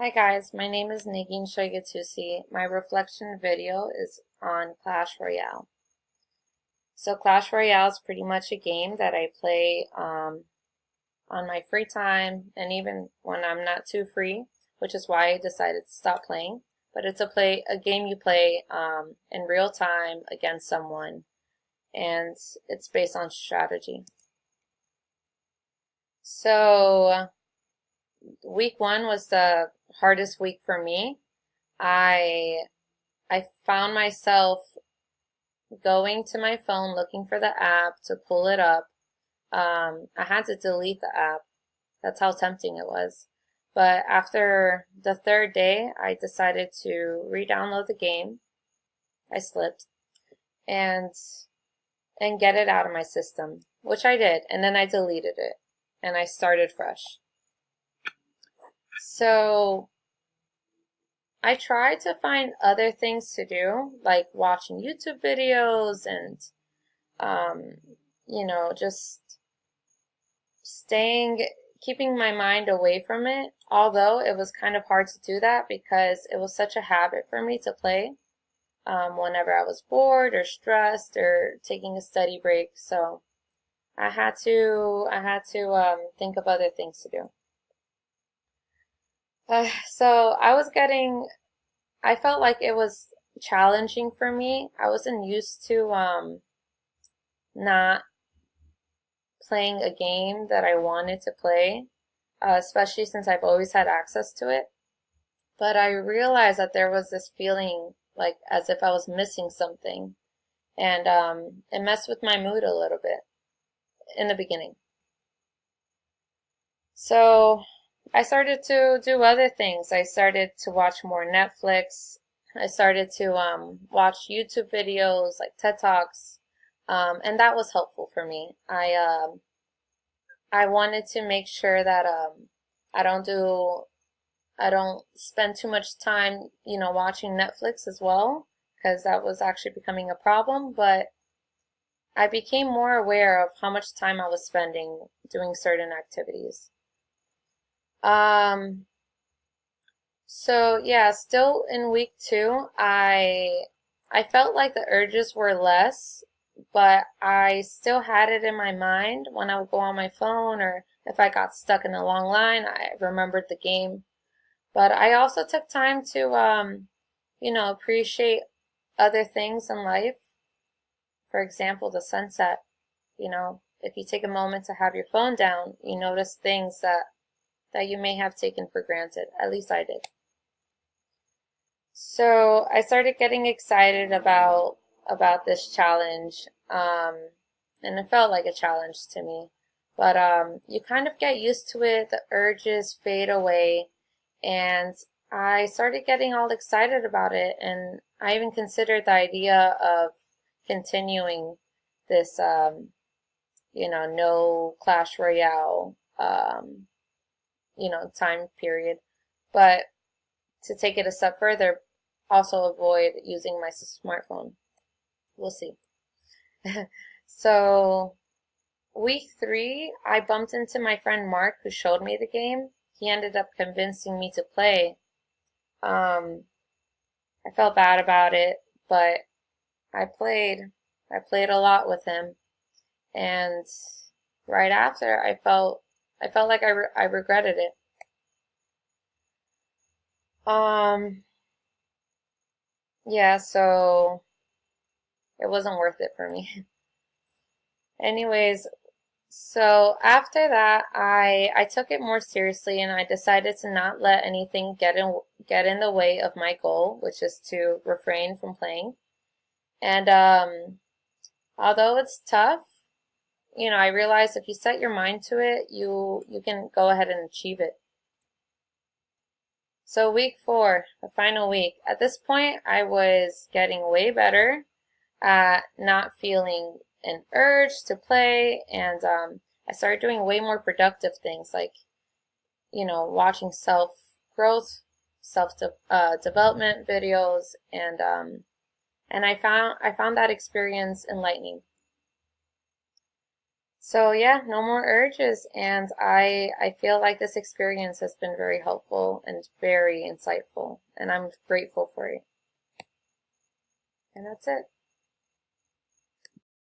Hi guys, my name is Shayeghi-Toussi. My reflection video is on Clash Royale. So Clash Royale is pretty much a game that I play on my free time and even when I'm not too free, which is why I decided to stop playing. But it's a game you play in real time against someone, and it's based on strategy. So week one was the hardest week for me. I I found myself going to my phone looking for the app to pull it up. I had to delete the app. That's how tempting it was. But after the third day, I decided to re-download the game. I slipped and get it out of my system, which I did, and then I deleted it and I started fresh. So I tried to find other things to do, like watching YouTube videos and, just keeping my mind away from it. Although it was kind of hard to do that because it was such a habit for me to play whenever I was bored or stressed or taking a study break. So I had to think of other things to do. So I felt like it was challenging for me. I wasn't used to not playing a game that I wanted to play, especially since I've always had access to it. But I realized that there was this feeling like as if I was missing something, and it messed with my mood a little bit in the beginning. So I started to do other things. I started to watch more Netflix. I started to watch YouTube videos like TED Talks, and that was helpful for me. I wanted to make sure that I don't spend too much time, watching Netflix as well, because that was actually becoming a problem. But I became more aware of how much time I was spending doing certain activities. So yeah, still in week two, I felt like the urges were less, but I still had it in my mind when I would go on my phone or if I got stuck in a long line, I remembered the game. But I also took time to appreciate other things in life. For example, the sunset. If you take a moment to have your phone down, you notice things that you may have taken for granted. At least I did. So I started getting excited about this challenge, and it felt like a challenge to me. But you kind of get used to it. The urges fade away, and I started getting all excited about it. And I even considered the idea of continuing this, no Clash Royale, time period. But to take it a step further, also avoid using my smartphone. We'll see. So, week three, I bumped into my friend Mark, who showed me the game. He ended up convincing me to play. I felt bad about it, but I played. I played a lot with him, and right after, I felt like I regretted it. Yeah, so it wasn't worth it for me. Anyways, so after that, I took it more seriously and I decided to not let anything get in the way of my goal, which is to refrain from playing. And although it's tough, I realized if you set your mind to it, you can go ahead and achieve it. So week four, the final week. At this point, I was getting way better at not feeling an urge to play, and I started doing way more productive things like, watching self-growth, self-development videos, and I found that experience enlightening. So yeah, no more urges, and I feel like this experience has been very helpful and very insightful, and I'm grateful for it. And that's it.